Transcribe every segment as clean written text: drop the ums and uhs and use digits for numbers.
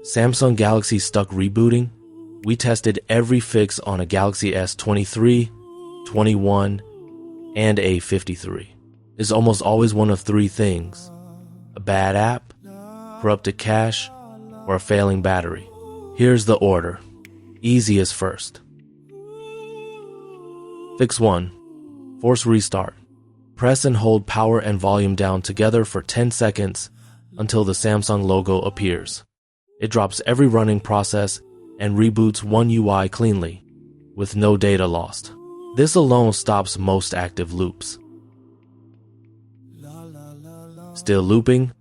Samsung Galaxy stuck rebooting? We tested every fix on a Galaxy S23, 21, and A53. It's almost always one of three things: a bad app, corrupted cache, or a failing battery. Here's the order. Easiest first. Fix 1. Force restart. Press and hold power and volume down together for 10 seconds until the Samsung logo appears. It drops every running process and reboots One UI cleanly, with no data lost. This alone stops most active loops. Still looping?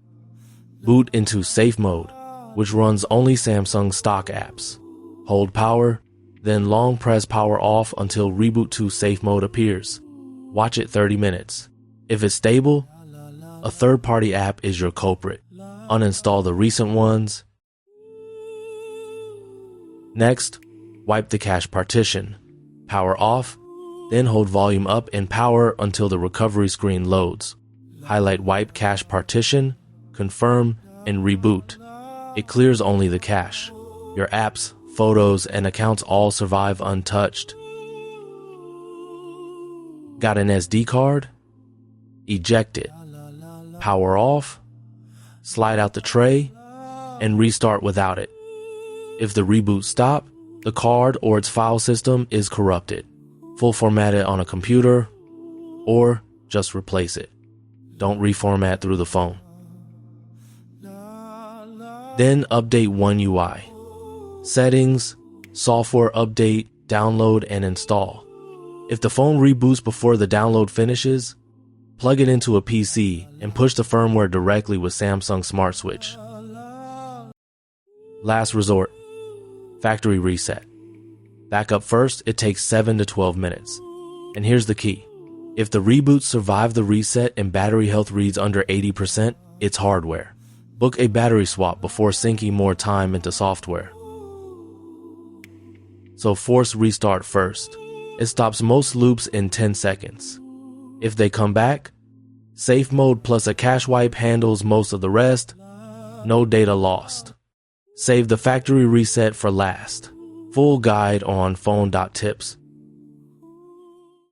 Boot into safe mode, which runs only Samsung stock apps. Hold power, then long press power off until Reboot to safe mode appears. Watch it 30 minutes. If it's stable, a third-party app is your culprit. Uninstall the recent ones. Next, wipe the cache partition. Power off, then hold volume up and power until the recovery screen loads. Highlight wipe cache partition, confirm, and reboot. It clears only the cache. Your apps, photos, and accounts all survive untouched. Got an SD card? Eject it. Power off, slide out the tray, and restart without it. If the reboot stops, the card or its file system is corrupted. Full format it on a computer, or just replace it. Don't reformat through the phone. Then update One UI. Settings, software update, download, and install. If the phone reboots before the download finishes, plug it into a PC and push the firmware directly with Samsung Smart Switch. Last resort, factory reset. Back up first, it takes 7 to 12 minutes. And here's the key. If the reboots survive the reset and battery health reads under 80%, it's hardware. Book a battery swap before sinking more time into software. So force restart first. It stops most loops in 10 seconds. If they come back, safe mode plus a cache wipe handles most of the rest. No data lost. Save the factory reset for last. Full guide on phone.tips.